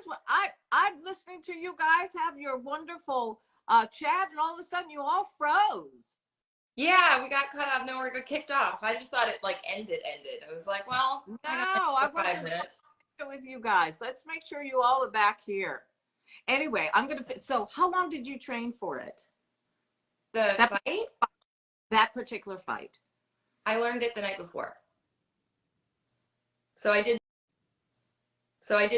what I'm listening to you guys have your wonderful chat, and all of a sudden you all froze. Yeah, we got cut off. No, we got kicked off. I just thought it like ended. I was like, well, No, I got I like 5 wasn't minutes. with you guys. Let's make sure you all are back here. Anyway, I'm gonna. So, how long did you train for it? The That fight? that particular fight. I learned it the night before. So I did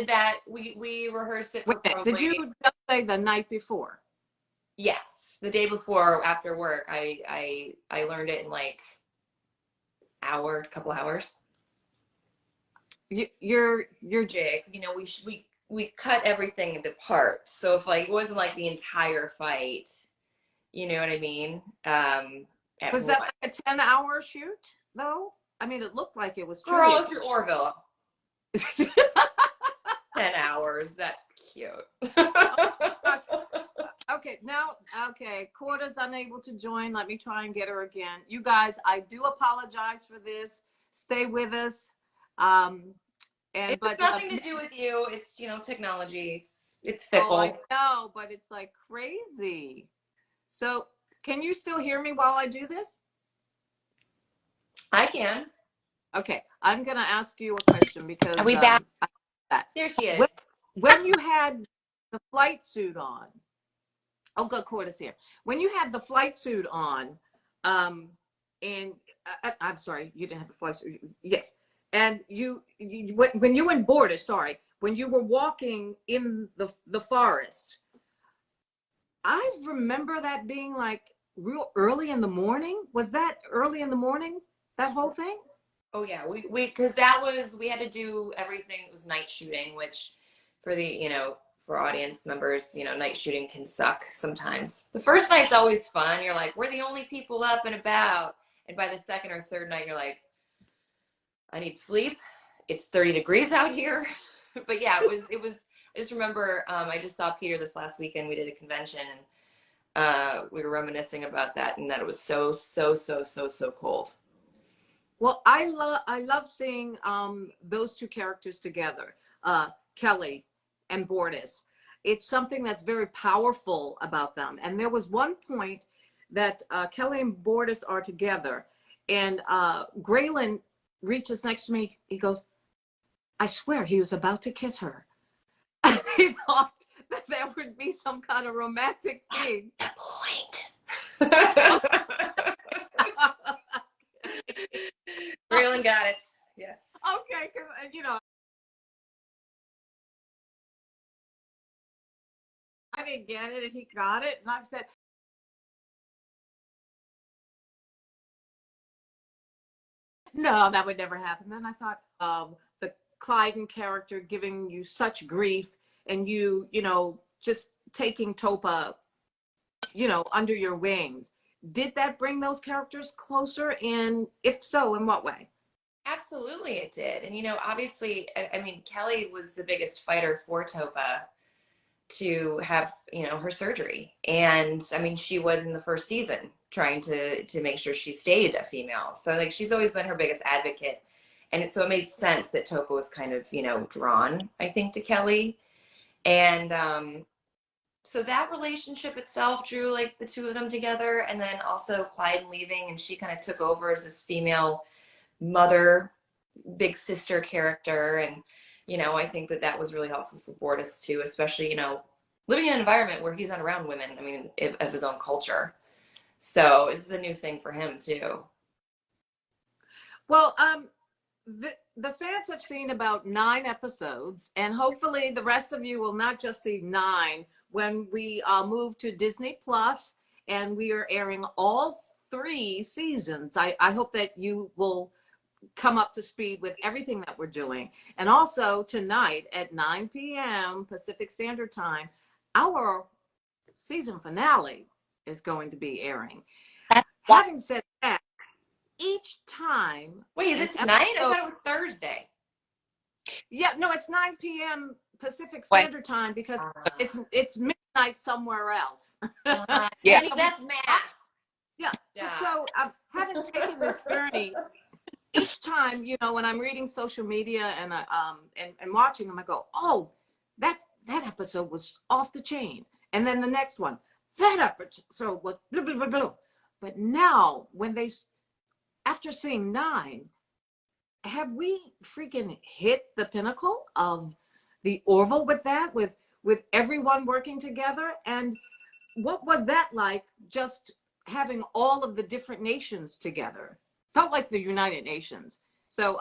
that. We rehearsed it for Wait a minute, did you just say the night before? Yes, the day before after work. I learned it in like couple hours. Your jig, you know, we cut everything into parts. So if like it wasn't like the entire fight, you know what I mean? Was that like a 10-hour shoot though? I mean, it looked like it was. Girl, it's your Orville. 10 hours. That's cute. Okay, now, Corda's unable to join. Let me try and get her again. You guys, I do apologize for this. Stay with us. It's nothing to do with you. It's, you know, technology. It's fickle. Oh, I know, but it's like crazy. So, can you still hear me while I do this? I can. Okay, I'm going to ask you a question because... Are we back? There she is. When you had the flight suit on, oh, good, Corda's here. When you had the flight suit on, and I'm sorry, you didn't have the flight suit. Yes. And when you and Borders, when you were walking in the forest, I remember that being like real early in the morning. Was that early in the morning, that whole thing? Oh yeah, because we had to do everything. It was night shooting, which for the, you know, for audience members, you know, night shooting can suck sometimes. The first night's always fun. You're like, we're the only people up and about. And by the second or third night, you're like, I need sleep. It's 30 degrees out here. But yeah, it was, I just remember, I just saw Peter this last weekend. We did a convention and we were reminiscing about that and that it was so cold. Well, I love seeing those two characters together, Kelly and Borders. It's something that's very powerful about them. And there was one point that Kelly and Borders are together, and Graylin reaches next to me. He goes, I swear he was about to kiss her. I thought that there would be some kind of romantic thing. The point. Graylin got it. Yes. Okay, because, you know, I didn't get it, and he got it, and I said, no, that would never happen. Then I thought, the Clyden character giving you such grief, and you know, just taking Topa, you know, under your wings. Did that bring those characters closer? And if so, in what way? Absolutely it did. And, you know, obviously, I mean, Kelly was the biggest fighter for Topa to have, you know, her surgery. And I mean, she was in the first season trying to make sure she stayed a female. So like, she's always been her biggest advocate. And so it made sense that Topa was kind of, you know, drawn, I think, to Kelly. And so that relationship itself drew like the two of them together. And then also Clyde leaving, and she kind of took over as this female mother, big sister character. And, you know, I think that was really helpful for Borders too, especially, you know, living in an environment where he's not around women, I mean, of his own culture. So this is a new thing for him too. Well, the fans have seen about 9 episodes, and hopefully the rest of you will not just see 9 when we move to Disney Plus, and we are airing all 3 seasons. I hope that you will come up to speed with everything that we're doing. And also tonight at 9 p.m. Pacific Standard Time, our season finale is going to be airing. Having said that, each time... Wait, is it tonight? I thought it was Thursday. Yeah, no, it's 9 p.m. Pacific Standard Time because it's midnight somewhere else. Yeah, that's math. Yeah. So having taken this journey, each time, you know, when I'm reading social media and watching them, I go, oh, that episode was off the chain. And then the next one, that episode was blah, blah, blah, blah. But now, after seeing 9, have we freaking hit the pinnacle of the Orville with that, with everyone working together? And what was that like, just having all of the different nations together? Felt like the United Nations. So,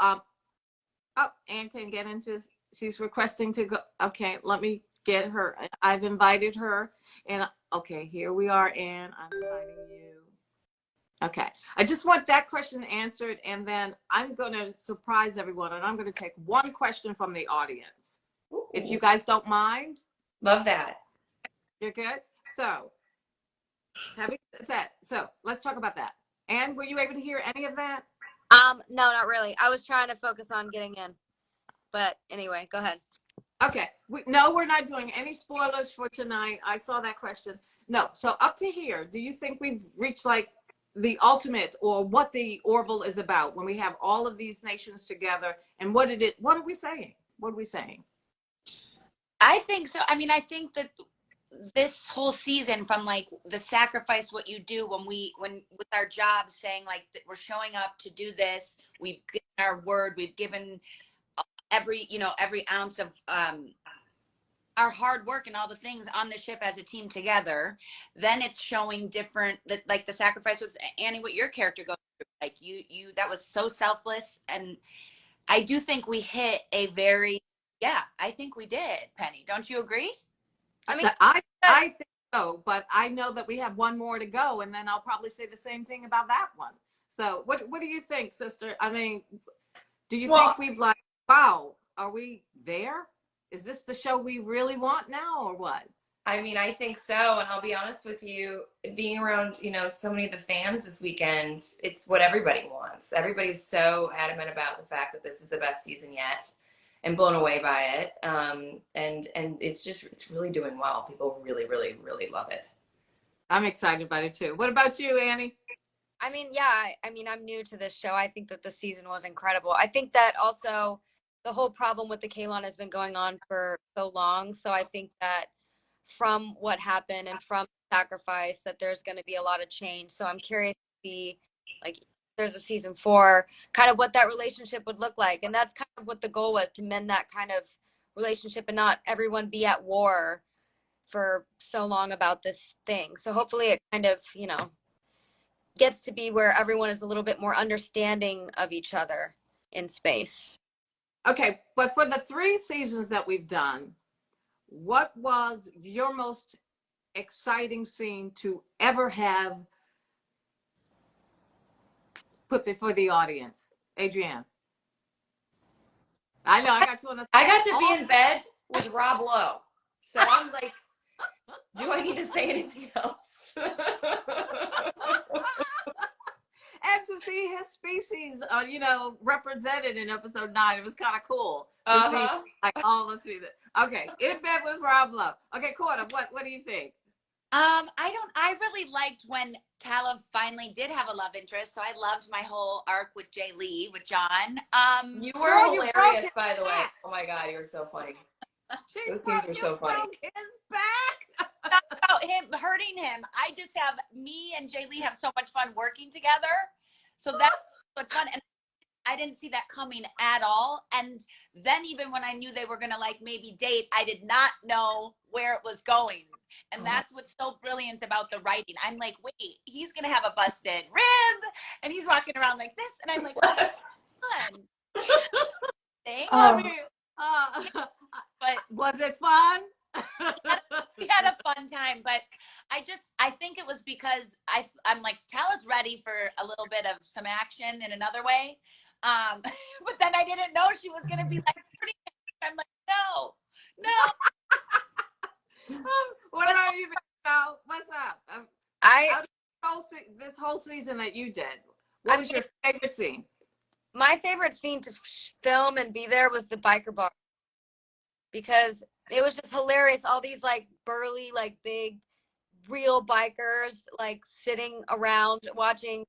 Anne can get into, she's requesting to go. Okay, let me get her. I've invited her. And okay, here we are, Anne. I'm inviting you. Okay, I just want that question answered, and then I'm going to surprise everyone, and I'm going to take one question from the audience. Ooh. If you guys don't mind. Love that. You're good? So, having said that, so let's talk about that. Anne, were you able to hear any of that? No, not really. I was trying to focus on getting in. But anyway, go ahead. Okay. No, we're not doing any spoilers for tonight. I saw that question. No. So up to here, do you think we've reached like the ultimate, or what the Orville is about when we have all of these nations together? And what are we saying? What are we saying? I think so. I mean, I think that this whole season, from like the sacrifice, what you do when with our jobs, saying like that we're showing up to do this, we've given our word, we've given every ounce of our hard work and all the things on the ship as a team together. Then it's showing different, like the sacrifice with Annie, what your character goes through. Like you that was so selfless. And I do think we hit a very, I think we did, Penny. Don't you agree? I mean, I think so, but I know that we have one more to go, and then I'll probably say the same thing about that one. So what do you think, sister? I mean, do you think we've like, wow, are we there? Is this the show we really want now, or what? I mean, I think so. And I'll be honest with you, being around, so many of the fans this weekend, it's what everybody wants. Everybody's so adamant about the fact that this is the best season yet, and blown away by it. And it's really doing well. People really, really, really love it. I'm excited about it too. What about you, Annie? I mean, I'm new to this show. I think that the season was incredible. I think that also the whole problem with the Kalon has been going on for so long. So I think that from what happened and from sacrifice, that there's going to be a lot of change. So I'm curious to see, like, there's a season 4, kind of what that relationship would look like. And that's kind of what the goal was, to mend that kind of relationship and not everyone be at war for so long about this thing. So hopefully it kind of, gets to be where everyone is a little bit more understanding of each other in space. Okay, but for the 3 seasons that we've done, what was your most exciting scene to ever have put before the audience? Adrianne. I know, I got you on the I got to be in bed with Rob Lowe. So I'm like, do I need to say anything else? And to see his species, represented in episode 9, it was kind of cool. Uh-huh. See, like, let's see that. Okay, in bed with Rob Lowe. Okay, Courtney, what do you think? I really liked when Calla finally did have a love interest. So I loved my whole arc with Jay Lee, with John. You were hilarious, by the way. Oh my God, you're so funny. Those scenes were so funny. His back. Not about him hurting him. Me and Jay Lee have so much fun working together. So that's what's fun. And I didn't see that coming at all. And then even when I knew they were going to like maybe date, I did not know where it was going. And that's what's so brilliant about the writing. I'm like, wait, he's going to have a busted rib and he's walking around like this. And I'm like, oh, that's fun. I mean, but was it fun? We had a fun time, but I think it was because I'm like, Calla's ready for a little bit of some action in another way. But then I didn't know she was going to be like, I'm like, no. What about you, Val? What's up? This whole season that you did, what was your favorite scene? My favorite scene to film and be there was the biker bar, because it was just hilarious. All these like burly, like big, real bikers like sitting around watching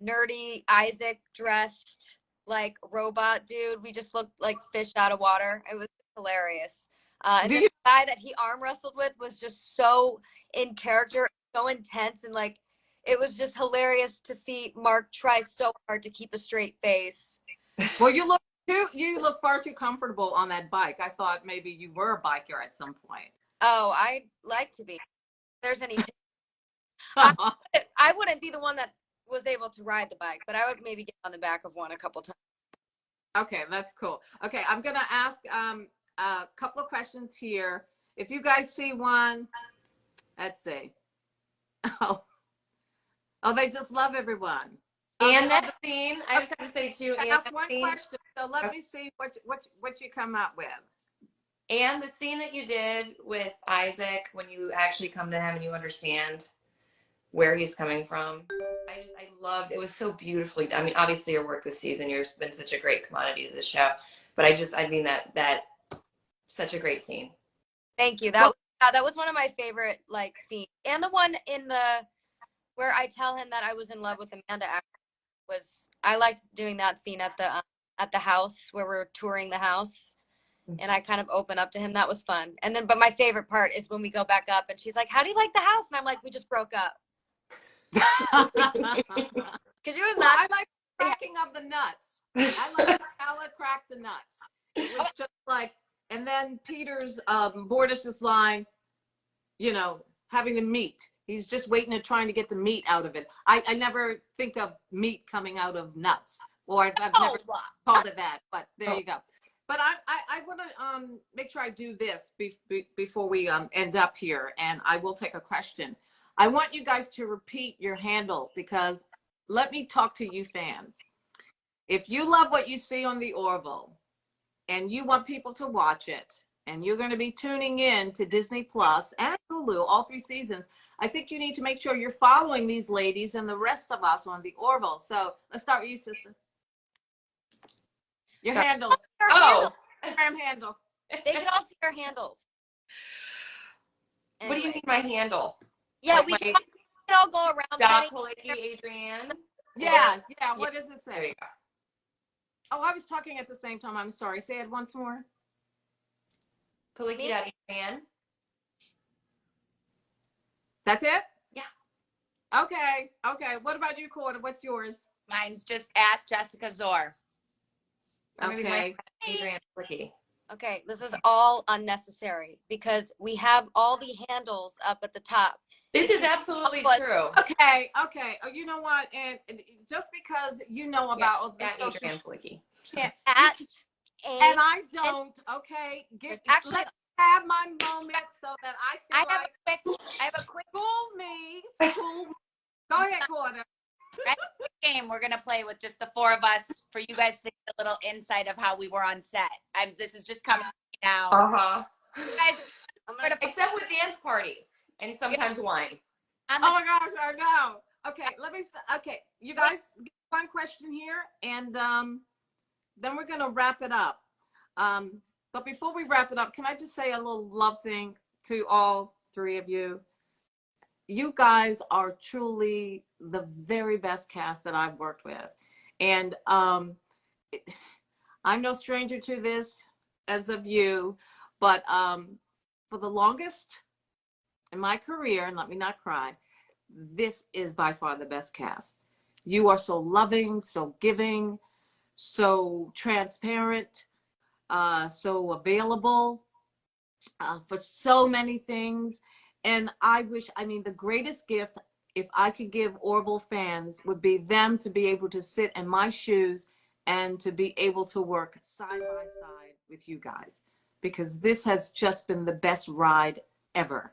nerdy Isaac dressed like robot dude. We just looked like fish out of water. It was hilarious. And then the guy that he arm wrestled with was just so in character, so intense, and like it was just hilarious to see Mark try so hard to keep a straight face. Well, you look far too comfortable on that bike. I thought maybe you were a biker at some point. Oh, I'd like to be. If there's any I wouldn't be the one that was able to ride the bike, but I would maybe get on the back of one a couple times. Okay, that's cool. Okay, I'm gonna ask a couple of questions here. If you guys see one, let's see. Oh, they just love everyone. And that scene, I just have to say too. That's one question. So let me see what you come up with. And the scene that you did with Isaac, when you actually come to him and you understand where he's coming from. I loved, it was so beautifully done. I mean, obviously your work this season, you've been such a great commodity to the show, but I mean that such a great scene. Thank you. That was one of my favorite like scenes. And the one where I tell him that I was in love with Amanda I liked doing that scene at the house where we're touring the house. And I kind of open up to him. That was fun. And then, but my favorite part is when we go back up and she's like, "How do you like the house?" And I'm like, "We just broke up." Because I like cracking of the nuts. I like Ella crack the nuts. It was just like, and then Peter's Bordis's line, having the meat. He's just waiting and trying to get the meat out of it. I never think of meat coming out of nuts, or I've never called it that. But there you go. But I want to make sure I do this before we end up here, and I will take a question. I want you guys to repeat your handle, because let me talk to you fans. If you love what you see on the Orville and you want people to watch it, and you're going to be tuning in to Disney Plus and Hulu, all 3 seasons, I think you need to make sure you're following these ladies and the rest of us on the Orville. So let's start with you, sister. Your handle. Instagram handle. They can all see our handles. Anyway. What do you mean my handle? Yeah, like we can all go around. Palicki, Adrianne. Yeah. What does it say? There you go. Oh, I was talking at the same time. I'm sorry. Say it once more. Palicki.Adrianne. That's it? Yeah. Okay. What about you, Corda? What's yours? Mine's just at Jessica Szohr. Okay. Adrianne Palicki. Okay, this is all unnecessary because we have all the handles up at the top. This is absolutely true. Okay. Oh, you know what? And just because you know about Adrianne Palicki. And I don't. Okay. Let's have my moment so that I have a quick. School me. Go ahead, Corda. Game we're gonna play with just the 4 of us for you guys to get a little insight of how we were on set. This is just coming now. Guys, except with dance parties and sometimes wine. Oh my gosh, I know. Okay, okay, you guys, one question here, and then we're gonna wrap it up. But before we wrap it up, can I just say a little love thing to all 3 of you? You guys are truly the very best cast that I've worked with. And I'm no stranger to this as of you, but for the longest in my career, and let me not cry, this is by far the best cast. You are so loving, so giving, so transparent, so available for so many things. And the greatest gift, if I could give Orville fans, would be them to be able to sit in my shoes and to be able to work side by side with you guys, because this has just been the best ride ever.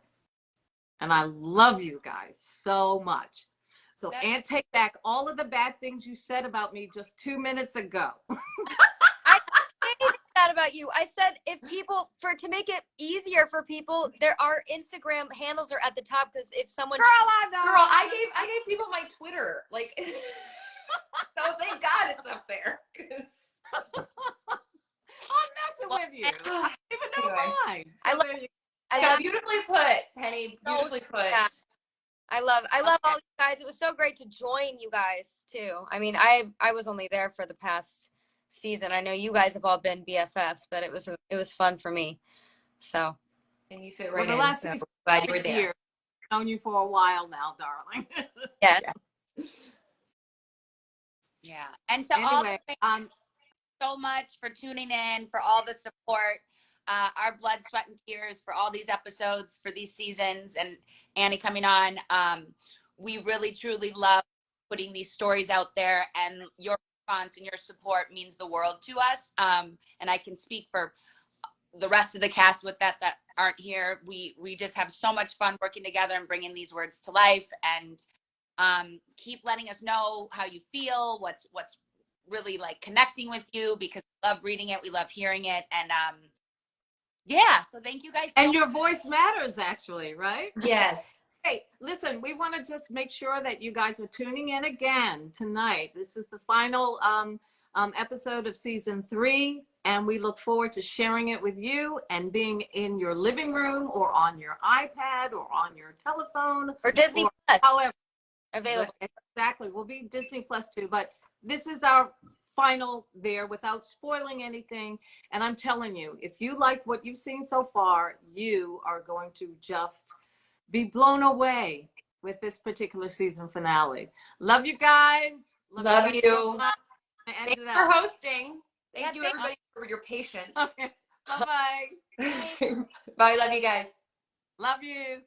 And I love you guys so much. So, and take back all of the bad things you said about me just 2 minutes ago. That about you. I said to make it easier for people, our Instagram handles are at the top, because if someone I know. Girl, I gave people my Twitter, like so thank God it's up there. I'm messing with you. I don't even know mine. So I love beautifully put, Penny. Beautifully put. Yeah. I love all you guys. It was so great to join you guys too. I mean, I was only there for the past season. I know you guys have all been BFFs, but it was fun for me. So. And you fit Well, right the in. last So season, glad you were there. year. I've known you for a while now, darling. Yeah. Yeah. And to all Anyway, the fans, so much for tuning in, for all the support, our blood, sweat, and tears for all these episodes, for these seasons, and Annie coming on. We really, truly love putting these stories out there, and your response and your support means the world to us. And I can speak for the rest of the cast with that aren't here. We just have so much fun working together and bringing these words to life. And keep letting us know how you feel, what's really like connecting with you, because we love reading it, we love hearing it. And yeah, so thank you guys so and your voice matters, actually, right? Yes. Hey, listen, we want to just make sure that you guys are tuning in again tonight. This is the final episode of season 3, and we look forward to sharing it with you and being in your living room or on your iPad or on your telephone Or Disney or Plus however. available. Exactly. We'll be Disney Plus too, but this is our final there without spoiling anything. And I'm telling you, if you like what you've seen so far, you are going to just be blown away with this particular season finale. Love you guys. Love guys you. so much. Thanks for hosting. Thank you, thank everybody, for your patience. Okay. Bye-bye. Bye. Love you guys. Love you.